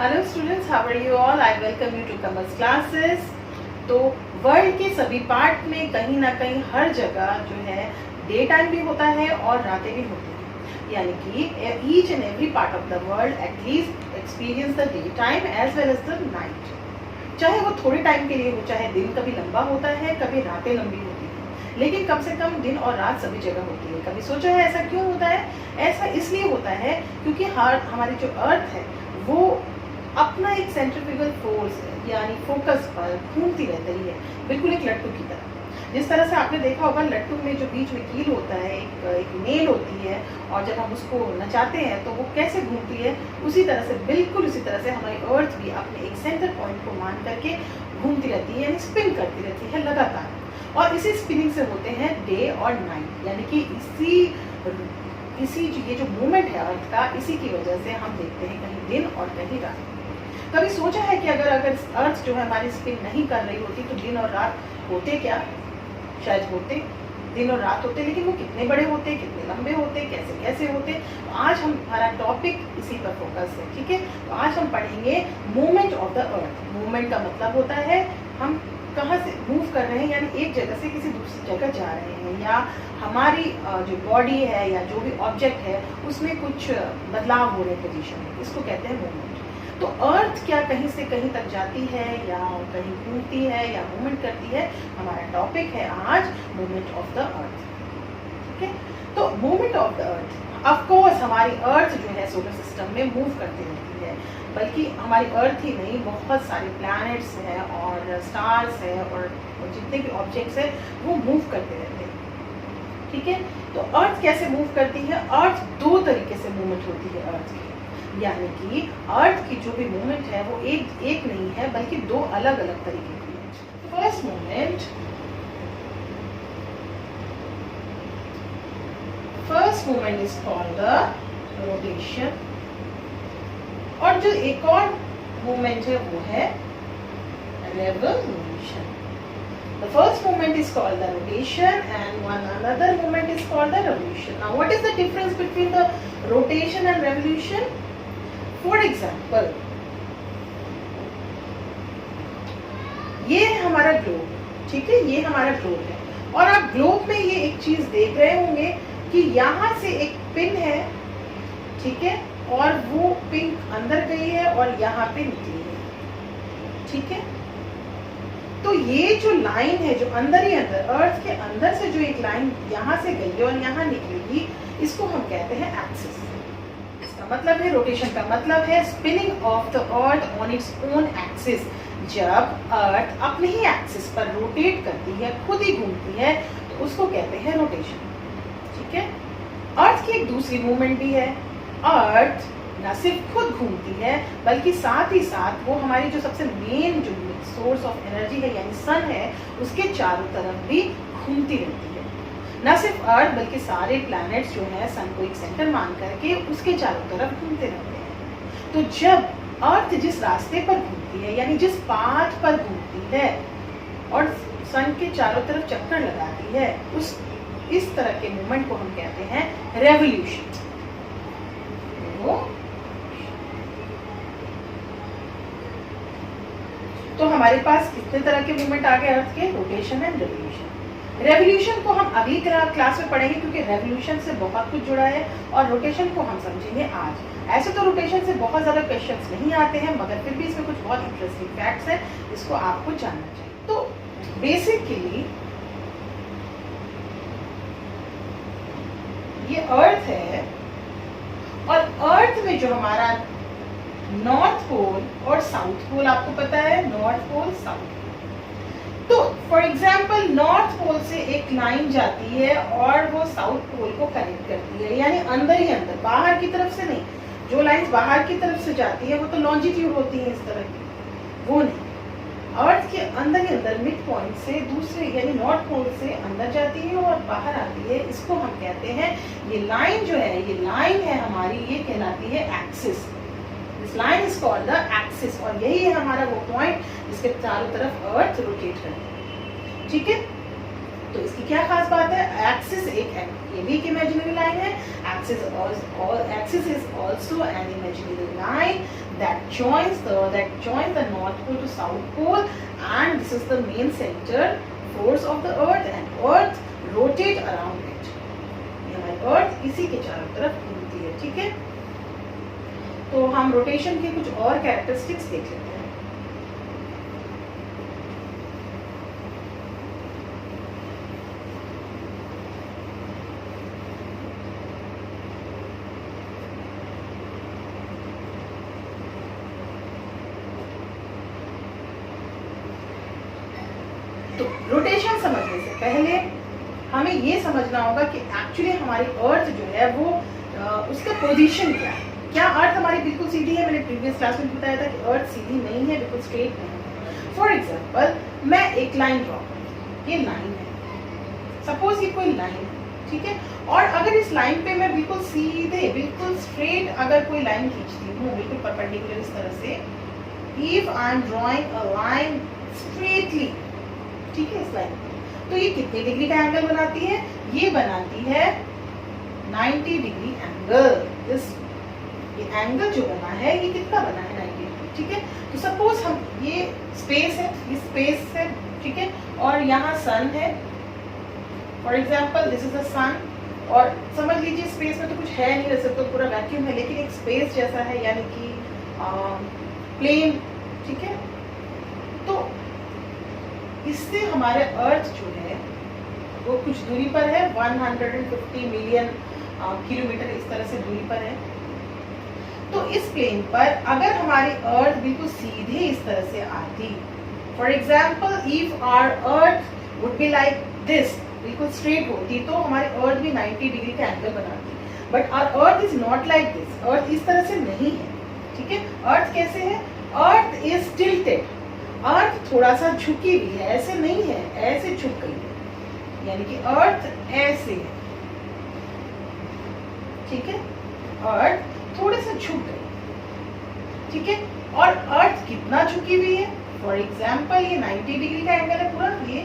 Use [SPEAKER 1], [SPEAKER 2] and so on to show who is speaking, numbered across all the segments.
[SPEAKER 1] Hello students, how are you all? I welcome you to commerce classes. तो world के सभी part में कहीं ना कहीं हर जगह जो है डे टाइम भी होता है और रातें भी होती हैं, यानी कि each and every part of the world at least experience the day time as well as the night. चाहे वो थोड़े टाइम के लिए हो, चाहे दिन कभी लंबा होता है, कभी रातें लंबी होती हैं, लेकिन कम से कम दिन और रात सभी जगह होती है। कभी सोचा है ऐसा क्यों होता है? ऐसा इसलिए होता है क्योंकि हमारी जो अर्थ है वो अपना एक सेंट्रीफ्यूगल फोर्स यानी फोकस पर घूमती रहती है, बिल्कुल एक लट्टू की तरह। जिस तरह से आपने देखा होगा लट्टू में जो बीच में कील होता है, एक नेल होती है, और जब हम उसको नचाते हैं तो वो कैसे घूमती है, उसी तरह से बिल्कुल उसी तरह से हमारी अर्थ भी अपने एक सेंटर पॉइंट को मान करके घूमती रहती है, यानी स्पिन करती रहती है लगातार। और इसी स्पिनिंग से होते हैं डे और नाइट, यानी कि इसी ये जो मूवमेंट है अर्थ का, इसी की वजह से हम देखते हैं कहीं दिन और कहीं रात। कभी सोचा है कि अगर अर्थ जो है हमारी स्पिन नहीं कर रही होती तो दिन और रात होते क्या? शायद होते, दिन और रात होते, लेकिन वो कितने बड़े होते, कितने लंबे होते, कैसे कैसे होते। तो आज हमारा टॉपिक इसी पर फोकस है, ठीक है। तो आज हम पढ़ेंगे movement of the earth. Movement का मतलब होता है हम कहाँ से मूव कर रहे हैं, यानी एक जगह से किसी दूसरी जगह जा रहे हैं, या हमारी जो बॉडी है या जो भी ऑब्जेक्ट है उसमें कुछ बदलाव हो रहे पोजीशन में, इसको कहते हैं मूवमेंट। तो अर्थ क्या कहीं से कहीं तक जाती है या कहीं घूमती है या मूवमेंट करती है? हमारा टॉपिक है आज मूवमेंट ऑफ द अर्थ, ठीक है। तो movement of the earth, of course हमारी अर्थ जो है सोलर सिस्टम में मूव करती रहती है, बल्कि हमारी अर्थ ही नहीं, बहुत सारे प्लैनेट्स हैं और स्टार्स हैं और जितने भी ऑब्जेक्ट्स हैं वो मूव करते रहते हैं, ठीक है। तो अर्थ कैसे मूव करती है? अर्थ दो तरीके से मूवमेंट होती है अर्थ की, यानी कि अर्थ की जो भी मूवमेंट है वो एक नहीं है बल्कि दो अलग अलग तरीके की है। First movement is called the rotation, और जो एक और मूवमेंट है वो है revolution. The first movement is called the rotation and another movement is called the revolution. Now what is the difference between the rotation and revolution? For example, ये है हमारा ग्लोब, ठीक है, ये हमारा ग्लोब है, और आप ग्लोब में ये एक चीज देख रहे होंगे कि यहाँ से एक पिन है, ठीक है, और वो पिन अंदर गई है और यहाँ पे निकली है, ठीक है। तो ये जो लाइन है जो अंदर ही अंदर अर्थ के अंदर से जो एक लाइन यहाँ से गई है और यहाँ निकलेगी, इसको हम कहते हैं एक्सिस। इसका मतलब है, रोटेशन का मतलब है spinning of the earth on its own axis. जब अर्थ अपने ही एक्सिस पर रोटेट करती है, खुद ही घूमती है, तो उसको कहते हैं रोटेशन, ठीक है। अर्थ की एक दूसरी मूवमेंट भी है। अर्थ न सिर्फ खुद घूमती है बल्कि साथ ही साथ वो हमारी जो सबसे मेन जो सोर्स ऑफ एनर्जी है यानी सन है, उसके चारों तरफ भी घूमती रहती है। न सिर्फ अर्थ बल्कि सारे प्लैनेट्स जो है सन को एक सेंटर मान करके उसके चारों तरफ घूमते रहते हैं। तो जब अर्थ जिस रास्ते पर घूमती है, यानी जिस पाथ पर घूमती है और सन के चारों तरफ चक्कर लगाती है, इस तरह के मूवमेंट को हम कहते हैं रेवोल्यूशन। तो हमारे पास कितने तरह के मूवमेंट आ गए अर्थ के? Rotation and revolution. रेवोल्यूशन को हम अगली क्लास में पढ़ेंगे क्योंकि रेवोल्यूशन से बहुत कुछ जुड़ा है, और रोटेशन को हम समझेंगे आज। ऐसे तो रोटेशन से बहुत ज्यादा क्वेश्चंस नहीं आते हैं, मगर फिर भी इसमें कुछ बहुत इंटरेस्टिंग फैक्ट्स हैं, इसको आपको जानना चाहिए। तो बेसिकली ये अर्थ है, और अर्थ में जो हमारा नॉर्थ पोल और साउथ पोल, आपको पता है नॉर्थ पोल साउथ पोल। तो फॉर एग्जांपल नॉर्थ पोल से एक लाइन जाती है और वो साउथ पोल को कनेक्ट करती है, यानी अंदर ही अंदर, बाहर की तरफ से नहीं। जो लाइंस बाहर की तरफ से जाती है वो तो लॉन्जिट्यूड होती है इस तरह की, वो नहीं। अर्थ के अंदर ही अंदर मिड पॉइंट से दूसरे यानी नॉर्थ पोल से अंदर जाती है और बाहर आती है, इसको हम कहते हैं, ये लाइन जो है, ये लाइन है हमारी, ये कहलाती है axis. This line is called the axis, और यही है हमारा वो पॉइंट जिसके चारों तरफ अर्थ रोटेट करती है, ठीक है। तो इसकी क्या खास बात है? एक्सिस ये भी एक इमेजिनरी लाइन है, axis axis is also an imaginary line that joins the north pole to south pole, and this is the main center force of the earth, and earth rotate around it. ये हमारी अर्थ इसी के चारों तरफ घूमती है, ठीक है। तो हम रोटेशन के कुछ और कैरेक्टरिस्टिक्स देख लेते हैं। तो रोटेशन समझने से पहले हमें ये समझना होगा कि एक्चुअली हमारी अर्थ जो है वो उसका पोजीशन क्या है। क्या अर्थ हमारी बिल्कुल सीधी है? मैंने प्रीवियस क्लास में बताया था कि अर्थ सीधी नहीं है, बिल्कुल स्ट्रेट नहीं है। फॉर एग्जांपल मैं एक लाइन ड्रॉ करूँ, ये लाइन है, सपोज ये कोई लाइन है, ठीक है। और अगर इस लाइन पे मैं बिल्कुल सीधे बिल्कुल स्ट्रेट अगर कोई लाइन खींचती हूँ बिल्कुल परपेंडिकुलर इस तरह से, if I am drawing a line straightly, ठीक है, इस लाइन, तो ये कितने डिग्री का एंगल बनाती है? ये बनाती है 90 डिग्री एंगल। ये एंगल जो बना है ये कितना बना है? 90 डिग्री, ठीक है। तो सपोज हम ये स्पेस है, ये स्पेस है, ठीक है, और यहाँ सन है, for example this is the sun, और समझ लीजिए स्पेस में तो कुछ है नहीं, वैसे तो पूरा वैक्यूम है, लेकिन एक स्पेस जैसा है, यानी कि प्लेन, ठीक है। तो इससे हमारे अर्थ जो है वो कुछ दूरी पर है, 150 मिलियन किलोमीटर इस तरह से दूरी पर है। तो इस प्लेन पर अगर हमारी अर्थ बिल्कुल सीधे इस तरह से आती, for example if our earth would be like this, बिल्कुल स्ट्रेट होती, तो हमारी अर्थ भी 90 डिग्री का एंगल बनाती। But our earth is not like this, earth इस तरह से नहीं है, ठीक है। अर्थ कैसे है? अर्थ इज टिल्टेड, अर्थ थोड़ा सा झुकी हुई है, ऐसे नहीं है, ऐसे झुक गई है, यानी कि अर्थ ऐसे है, ठीक है। अर्थ थोड़े से झुक गई, ठीक है। और अर्थ कितना झुकी हुई है? फॉर एग्जाम्पल ये 90 डिग्री का एंगल है पूरा ये,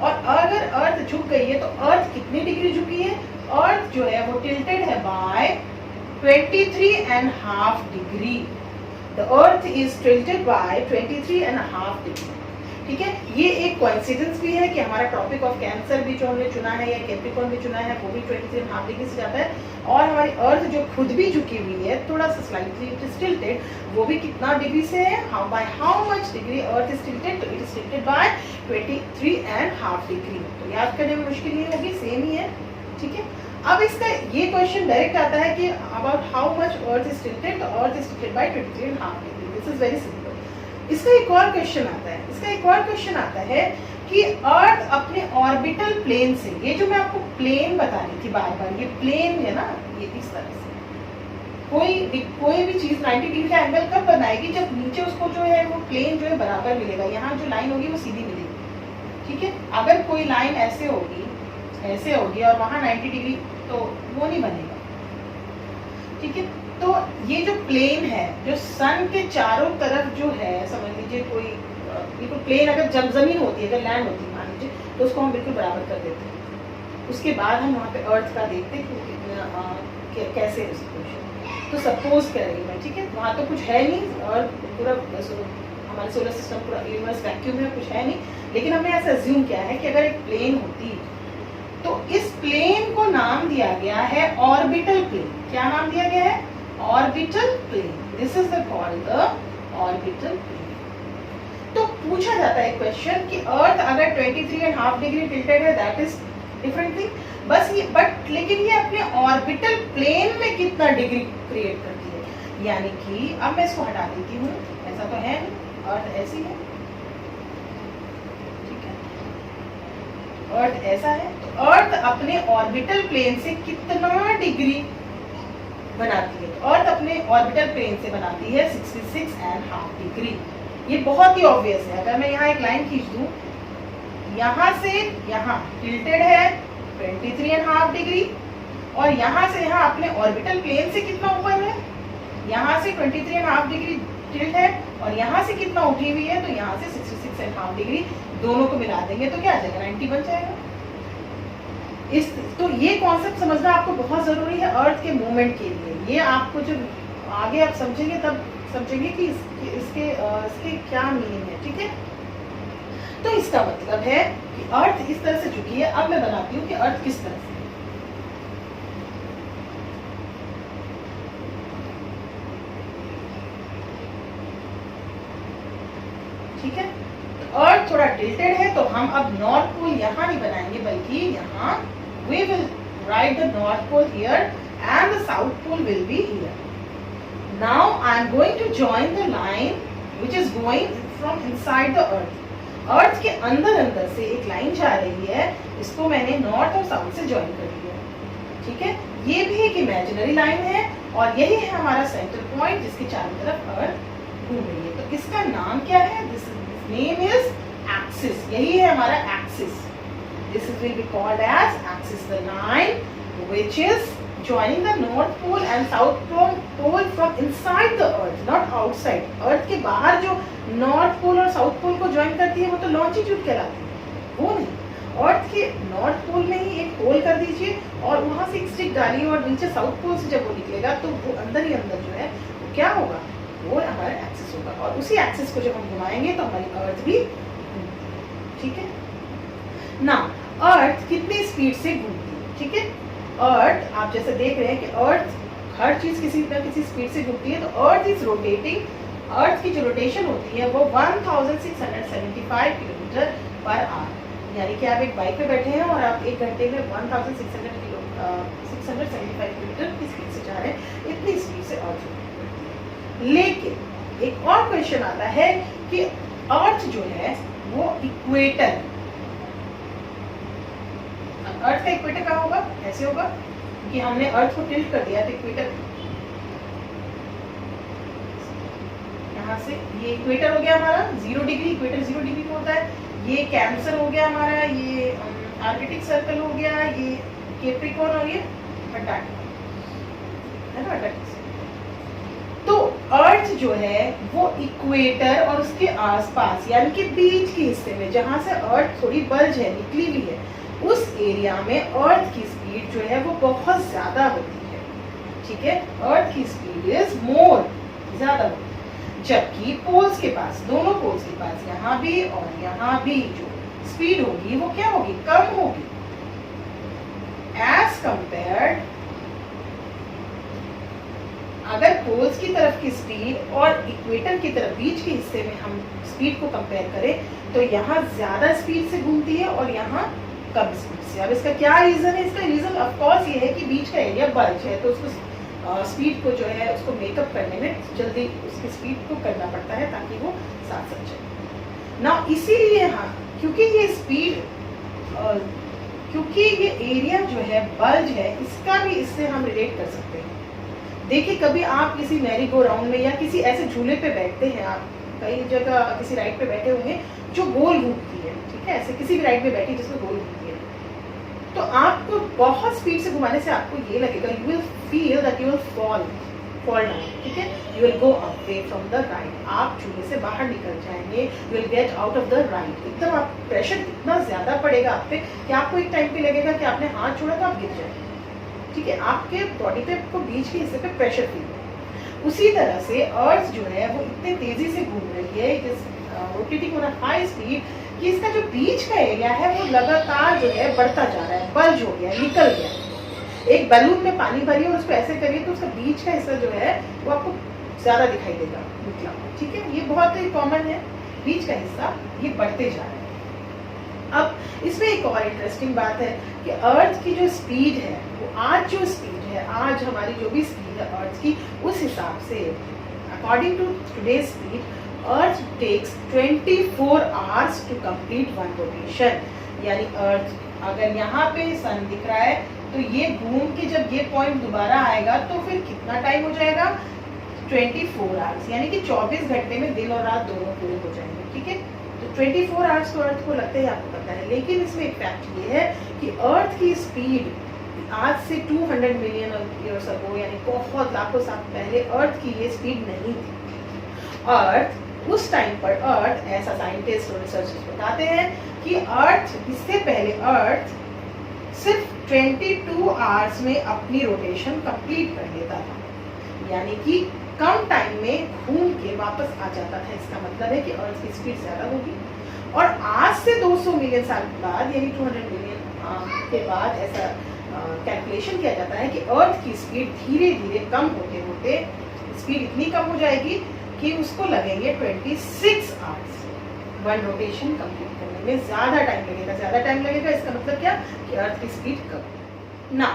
[SPEAKER 1] और अगर अर्थ झुक गई है तो अर्थ कितनी डिग्री झुकी है? अर्थ जो है वो टिल्टेड है by 23.5 degree. The earth is tilted by 23.5 degree, ठीक है। ये एक कोइंसिडेंस भी है कि हमारा ट्रॉपिक ऑफ कैंसर भी जो हमने चुना है या कैप्रिकॉर्न भी चुना है वो भी 23.5 डिग्री से जाता है, और हमारी अर्थ जो खुद भी झुकी हुई है थोड़ा सा स्लाइटली टिल्टेड, वो भी कितना डिग्री से है? How much degree earth is tilted? तो it is tilted by 23.5 degree. तो याद करने में मुश्किल नहीं होगी, सेम ही है, ठीक है। अब इसका ये क्वेश्चन डायरेक्ट आता है कि about how much earth is tilted, तो earth is tilted by 23.5 degree. This is very simple. इसका एक और क्वेश्चन आता है कि अर्थ अपने ऑर्बिटल प्लेन से, ये जो मैं आपको प्लेन बता रही थी बार बार, ये प्लेन है ना, ये इस तरह से कोई भी चीज 90 डिग्री का एंगल कब बनाएगी? जब नीचे उसको जो है वो प्लेन जो है बराबर मिलेगा, यहाँ जो लाइन होगी वो सीधी मिलेगी, ठीक है। अगर कोई लाइन ऐसे होगी और वहां 90 डिग्री, तो वो नहीं बनेगा, ठीक है। तो ये जो प्लेन है, जो सन के चारों तरफ जो है, समझ लीजिए कोई बिल्कुल प्लेन, अगर जब जमीन होती है, अगर लैंड होती है मान लीजिए, तो उसको हम बिल्कुल बराबर कर देते हैं। उसके बाद हम वहाँ पे अर्थ का देखते हैं कि कैसे है सिचुएशन। तो सपोज कर रही मैं, ठीक है, वहाँ तो कुछ है नहीं, और पूरा हमारे सोलर सिस्टम पूरा यूनिवर्स वैक्यूम है, कुछ है नहीं, लेकिन हमने ऐसा अज्यूम किया है कि अगर एक प्लेन होती तो इस प्लेन को नाम दिया गया है ऑर्बिटल प्लेन। क्या नाम दिया गया है? Orbital plane. This is called the orbital plane. तो पूछा जाता है क्वेश्चन कि अर्थ अगर 23.5 डिग्री टिल्टेड है, दैट इज डिफरेंट थिंग, बस ये लेकिन ये अपने ऑर्बिटल प्लेन में कितना डिग्री क्रिएट करती है, यानी कि अब मैं इसको हटा देती हूँ, ऐसा तो है नहीं, अर्थ ऐसी है, अर्थ ऐसा है, तो अर्थ अपने ऑर्बिटल प्लेन से कितना डिग्री बनाती है? तो अर्थ अपने ऑर्बिटल प्लेन से बनाती है 66.5 डिग्री। ये बहुत ही ऑब्वियस है। अगर मैं यहाँ एक लाइन खींच दूं, यहाँ से यहाँ टिल्टेड है 23.5 डिग्री, और यहाँ से यहाँ अपने ऑर्बिटल प्लेन से कितना ऊपर है? यहाँ से 23.5 डिग्री टिल्ट है, और यहाँ से कितना उठी हुई है? तो यहाँ से 66.5 डिग्री, दोनों को मिला देंगे तो क्या आ जाएगा? 90 बन जाएगा। इस तो ये कॉन्सेप्ट समझना आपको बहुत जरूरी है अर्थ के मूवमेंट के लिए। ये आपको जब आगे आप समझेंगे तब समझेंगे कि इसके क्या मीनिंग है, ठीक है। तो इसका मतलब है कि अर्थ इस तरह से झुकी है। अब मैं बनाती हूँ कि अर्थ किस तरह से, ठीक है। तो अर्थ थोड़ा टिल्टेड है, तो हम अब नॉर्थ पोल यहाँ नहीं बनाएंगे, बल्कि यहाँ we will write the north pole here and the south pole will be here. Now I am going to join the line which is going from inside the earth. अर्थ के अंदर से एक line जा रही है, इसको मैंने नॉर्थ और साउथ से ज्वाइन कर दिया, ठीक है। ये भी एक इमेजिनरी लाइन है और यही है हमारा सेंटर पॉइंट जिसके चारों तरफ अर्थ घूम रही है। तो इसका नाम क्या है? This name is axis. यही है हमारा axis. This will be called as axis, the line which is joining the north pole and south pole from inside the earth, not outside. earth के बाहर जो north pole और south pole को join करती है वो तो longitude कहलाती है, वो नहीं। earth के north pole में ही एक hole कर दीजिए और वहाँ से एक stick डालिए और नीचे south pole से जब वो निकलेगा तो वो अंदर ही अंदर जो है वो क्या होगा, वो हमारा एक्सिस होगा। और उसी एक्सिस को जब हम घुमाएंगे तो हमारी अर्थ भी, ठीक है ना। अर्थ कितनी स्पीड से घूमती है, ठीक है। अर्थ आप जैसे देख रहे हैं कि अर्थ हर चीज किसी न किसी स्पीड से घूमती है। तो अर्थ इज रोटेटिंग। अर्थ की जो रोटेशन होती है वो 1675 किलोमीटर पर आवर, यानी कि आप एक बाइक पे बैठे हैं और आप एक घंटे में 1675 किलोमीटर की स्पीड से जा रहे हैं। इतनी स्पीड से अर्थ रोटेट। लेकिन एक और क्वेश्चन आता है कि अर्थ जो है वो इक्वेटर, अर्थ का इक्वेटर कहाँ होगा? ऐसे होगा कि हमने अर्थ को टिल्ट कर दिया तो इक्वेटर यहाँ से, ये इक्वेटर हो गया हमारा 0 डिग्री, इक्वेटर 0 डिग्री में होता है। ये कैंसर हो गया हमारा, ये आर्कटिक सर्कल हो गया, ये कैप्रिकॉर्न हो गया, अंटार्कटिका है ना, अंटार्कटिका। तो अर्थ जो है वो इक्वेटर और उसके आसपास यानी कि बीच के हिस्से में जहां से अर्थ थोड़ी बल्ज है, निकली हुई है, उस एरिया में अर्थ की स्पीड जो है वो बहुत ज्यादा होती है, ठीक है। अर्थ की स्पीड इज मोर, ज्यादा होती है। जबकि पोल्स के पास, दोनों पोल्स के पास यहाँ भी और यहाँ भी जो स्पीड होगी वो क्या होगी? कम होगी। एज कंपेयर्ड, अगर पोल्स की तरफ की स्पीड और इक्वेटर की तरफ बीच के हिस्से में हम स्पीड को कंपेयर करें तो यहाँ ज्यादा स्पीड से घूमती है और यहाँ कम स्पीड से। अब इसका क्या रीजन है? इसका रीजन ऑफ कोर्स ये है कि बीच का एरिया बल्ज है, तो उसको स्पीड को जो है उसको मेकअप करने में जल्दी उसकी स्पीड को करना पड़ता है ताकि वो साथ साथ चले ना। इसीलिए हाँ, क्योंकि ये स्पीड, क्योंकि ये एरिया जो है बल्ज है, इसका भी इससे हम रिलेट कर सकते हैं। देखिए कभी आप किसी मैरी गो राउंड में या किसी ऐसे झूले पे बैठते हैं, आप कई जगह किसी राइड पे बैठे होंगे जो गोल घूमती है, ठीक है, ऐसे किसी भी राइड पे बैठी जिसमें गोल घूमती है, तो आपको बहुत स्पीड से घुमाने से आपको ये लगेगा, you will feel that you will fall down, ठीक है, you will go away from the ride, आप झूले से बाहर निकल जाएंगे, you will get out of the ride. एकदम आप प्रेशर इतना ज्यादा पड़ेगा आप पे कि आपको एक टाइम पे लगेगा कि आपने हाथ छोड़ा तो आप गिर जाएंगे, ठीक है, आपके बॉडी पे आपको बीच के हिस्से पे प्रेशर फील होगा। उसी तरह से अर्थ जो है वो इतने तेजी से घूम रही है, it is rotating on a high speed, कि इसका जो बीच का एरिया है वो लगातार जो है बढ़ता जा रहा है, बल्ज हो गया, निकल गया। एक बैलून में पानी भरिए और उसको ऐसे करिए तो उसका बीच का हिस्सा जो है वो आपको ज्यादा दिखाई देगा निकला, ठीक है, ये बहुत ही कॉमन है। बीच का हिस्सा ये बढ़ते जा रहा है। अब इसमें एक और इंटरेस्टिंग बात है कि अर्थ की जो स्पीड है वो आज जो स्पीड है, आज हमारी जो भी स्पीड है अर्थ की, उस हिसाब से according to today's speed earth takes 24 hours to complete one rotation. यानी अर्थ अगर यहाँ पे सन दिख रहा है तो ये घूम के जब ये पॉइंट दोबारा आएगा तो फिर कितना टाइम हो जाएगा? 24 आवर्स, यानी कि 24 घंटे में दिन और रात दोनों पूरे हो जाएंगे, ठीक है। तो 24 आवर्स तो अर्थ को लगते हैं, आपको पता है। लेकिन इसमें एक फैक्ट ये है कि अर्थ की स्पीड आज से 200 मिलियन ईयर्स अगो, यानी बहुत लाखों साल पहले अर्थ की ये स्पीड नहीं थी। अर्थ उस टाइम पर अर्थ, ऐसा साइंटिस्ट और रिसर्चर्स बताते हैं कि अर्थ, इससे पहले अर्थ सिर्फ 22 आवर्स में अपनी रोटेशन कंप्लीट कर लेता था, यानी कि कम टाइम में घूम के वापस आ जाता था। इसका मतलब है कि अर्थ की स्पीड ज्यादा होगी। और आज से 200 मिलियन साल बाद यानी 200 मिलियन के बाद ऐसा कैलकुलेशन किया जाता है कि अर्थ की स्पीड धीरे धीरे कम होते होते स्पीड इतनी कम हो जाएगी कि उसको लगेंगे 26 आवर्स वन रोटेशन कंप्लीट करने में। ज्यादा टाइम लगेगा। इसका मतलब क्या कि अर्थ की स्पीड कम ना।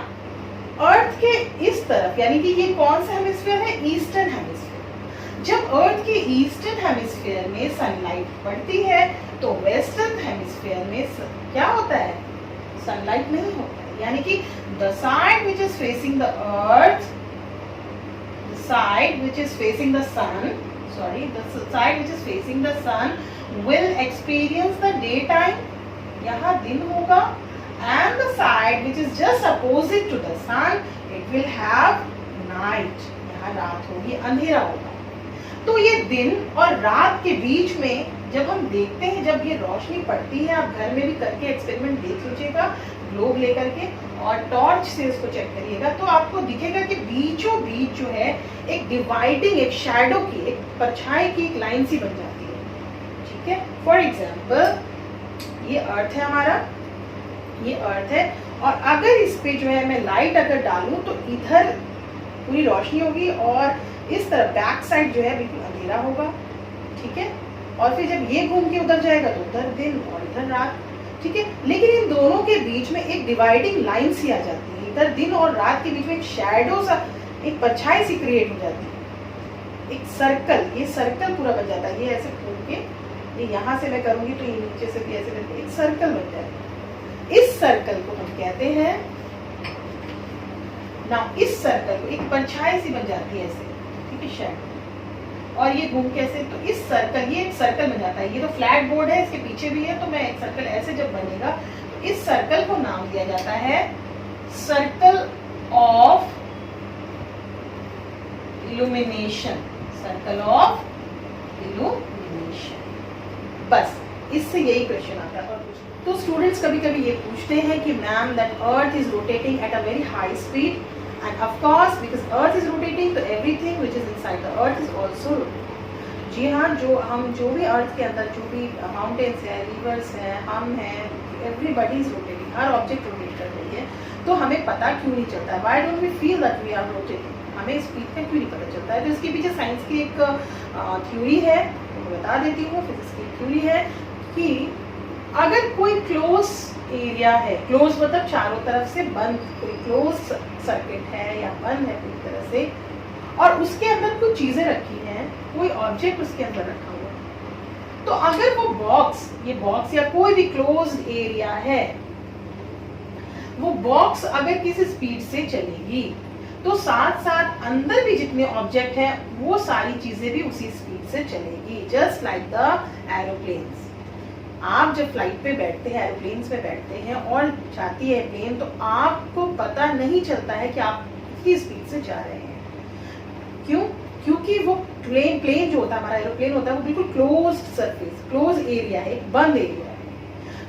[SPEAKER 1] अर्थ के इस तरफ यानी कि ये कौन सा हेमिस्फीयर है? Eastern hemisphere. जब अर्थ के ईस्टर्न हेमिस्फीयर में सनलाइट पड़ती है तो वेस्टर्न हेमिस्फीयर में क्या होता है? सनलाइट नहीं होता है। यानी कि the side which is facing the earth, the side which is facing the sun, the side which is facing the sun will experience the daytime, यहाँ दिन होगा, and the side which is just opposite to the sun, it will have night, यहाँ रात होगी, अंधेरा होगा। तो ये दिन और रात के बीच में जब हम देखते हैं, जब ये रोशनी पड़ती है, आप घर में भी करके एक्सपेरिमेंट देख लीजिएगा ग्लोब लेकर के और टॉर्च से इसको चेक करिएगा, तो आपको दिखेगा कि बीचों बीच जो है एक डिवाइडिंग, एक शैडो की, एक परछाई की एक लाइन सी बन जाती है। फॉर एग्जाम्पल ये अर्थ है हमारा, ये अर्थ है, और अगर इस पे जो है मैं लाइट अगर डालूं तो इधर पूरी रोशनी होगी और इस तरफ बैक साइड जो है बिल्कुल अंधेरा होगा, ठीक है। और फिर जब ये घूम के उधर जाएगा तो उधर दिन और इधर रात, ठीक है। लेकिन इन दोनों के बीच में एक डिवाइडिंग लाइन सी आ जाती है, इधर दिन और रात के बीच में एक शैडो सा, एक परछाई सी क्रिएट हो जाती है, एक सर्कल, ये सर्कल पूरा बन जाता है। ये ऐसे घूम के ये यहाँ से मैं करूंगी तो ये नीचे से भी ऐसे करके एक सर्कल बन जाएगा। इस सर्कल को हम कहते हैं ना, इस सर्कल को एक परछाई सी बन जाती है ऐसे, ठीक है, शैडो। और ये घूम कैसे, तो इस सर्कल, ये एक सर्कल बन जाता है। ये तो फ्लैट बोर्ड है, इसके पीछे भी है, तो मैं एक सर्कल ऐसे जब बनेगा तो इस सर्कल को नाम दिया जाता है circle of illumination, circle of illumination. बस इससे यही क्वेश्चन आता है। तो स्टूडेंट्स कभी कभी ये पूछते हैं कि ma'am that earth is rotating at a very high speed, and of course because earth is rotating तो everything which is inside the earth is also rotating. जी हाँ, जो भी अर्थ के अंदर जो भी माउंटेन्स है, रिवर्स है, हम हैं, everybody is rotating, her object rotate कर रही है। तो हमें पता क्यों नहीं चलता है? Why don't we feel that we are rotating? हमें स्पीड का क्यों नहीं पता चलता है? तो इसके पीछे साइंस की एक थ्योरी है, बता देती हूँ। फिजिक्स की थ्योरी है कि अगर कोई क्लोज एरिया है, क्लोज मतलब चारों तरफ से बंद, कोई क्लोज सर्किट है या बंद है पूरी तरह से, और उसके अंदर कुछ चीजें रखी हैं, कोई ऑब्जेक्ट उसके अंदर रखा हुआ है, तो अगर वो बॉक्स, ये बॉक्स या कोई भी क्लोज एरिया है, वो बॉक्स अगर किसी स्पीड से चलेगी तो साथ साथ अंदर भी जितने ऑब्जेक्ट हैं वो सारी चीजें भी उसी स्पीड से चलेगी, जस्ट लाइक द एरोप्लेन्स। आप जब फ्लाइट पे बैठते हैं, एरोप्लेन्स पे बैठते हैं और जाती है प्लेन, तो आपको पता नहीं चलता है कि आप कितनी स्पीड से जा रहे हैं। क्यों? क्योंकि वो प्लेन जो होता है, हमारा एरोप्लेन होता है, वो बिल्कुल क्लोज सरफेस, क्लोज एरिया है, एक बंद एरिया है।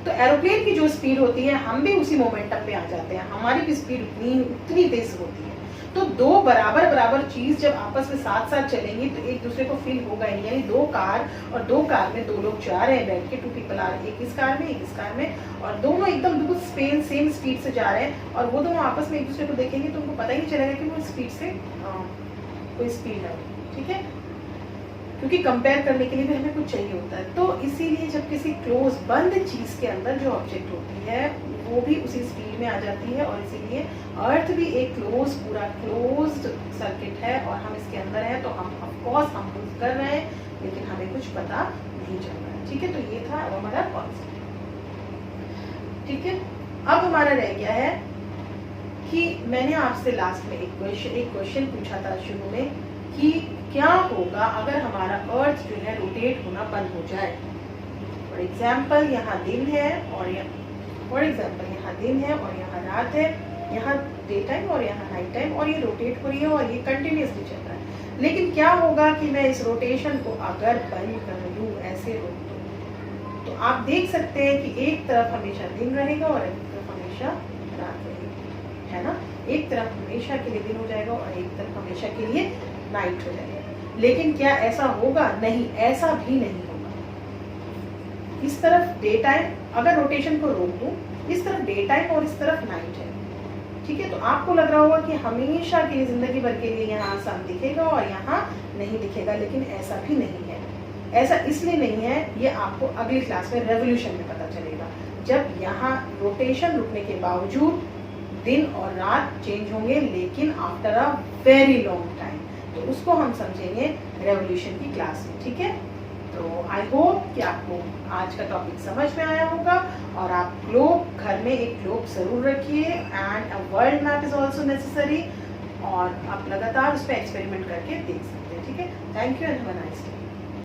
[SPEAKER 1] तो एरोप्लेन की जो स्पीड होती है, हम भी उसी मोमेंटम पे आ जाते हैं, हमारी भी स्पीड उतनी तेज होती है। तो दो बराबर चीज जब आपस में साथ साथ चलेंगी तो एक दूसरे को फील होगा ही। यानी दो कार, और दो कार में दो लोग जा रहे हैं बैठ के, 2 people आ रहे हैं, एक इस कार में एक इस कार में, और दोनों एकदम बिल्कुल सेम स्पीड से जा रहे हैं, और वो दोनों आपस में एक दूसरे को देखेंगे तो उनको पता ही नहीं चलेगा कि वो स्पीड से कोई स्पीड है, ठीक है, क्योंकि कंपेयर करने के लिए भी हमें कुछ चाहिए होता है। तो इसीलिए जब किसी क्लोज बंद चीज के अंदर जो ऑब्जेक्ट होती है वो भी उसी स्पीड में आ जाती है, और इसीलिए अर्थ भी एक पूरा क्लोज्ड सर्किट है और हम इसके अंदर हैं, तो हम ऑफ कोर्स हम मूव कर रहे हैं लेकिन हमें कुछ पता नहीं चल रहा है, ठीक है। तो ये था अब हमारा कॉन्सेप्ट, ठीक है। अब हमारा रह गया है कि मैंने आपसे लास्ट में एक क्वेश्चन पूछा था शुरू में कि क्या होगा अगर हमारा अर्थ जो है रोटेट होना बंद हो जाए। फॉर एग्जाम्पल यहाँ दिन है और यहाँ रात है, यहाँ डे टाइम और यहाँ नाइट टाइम, और ये रोटेट हो रही है और ये कंटिन्यूसली चल रहा है। लेकिन क्या होगा कि मैं इस रोटेशन को अगर बंद कर दूं, ऐसे रोक दूं, तो आप देख सकते हैं कि एक तरफ हमेशा दिन रहेगा और एक तरफ हमेशा रात रहेगी, है ना। एक तरफ हमेशा के लिए दिन हो जाएगा और एक तरफ हमेशा के लिए नाइट हो जाएगा। लेकिन क्या ऐसा होगा? नहीं, ऐसा भी नहीं होगा। इस तरफ डे टाइम, अगर रोटेशन को रोक दूं, इस तरफ डे टाइम और इस तरफ नाइट है, ठीक है। तो आपको लग रहा होगा कि हमेशा की जिंदगी भर के लिए यहाँ सन दिखेगा और यहाँ नहीं दिखेगा, लेकिन ऐसा भी नहीं है। ऐसा इसलिए नहीं है, ये आपको अगली क्लास में रेवोल्यूशन में पता चलेगा, जब यहाँ रोटेशन रुकने के बावजूद दिन और रात चेंज होंगे, लेकिन after a very long time. तो उसको हम समझेंगे रेवोल्यूशन की क्लास में, ठीक है। तो आई होप कि आपको आज का टॉपिक समझ में आया होगा, और आप ग्लोब घर में एक ग्लोब जरूर रखिए, and a world map is also necessary, और आप लगातार उस पर एक्सपेरिमेंट करके देख सकते हैं, ठीक है। Thank you and have a nice day.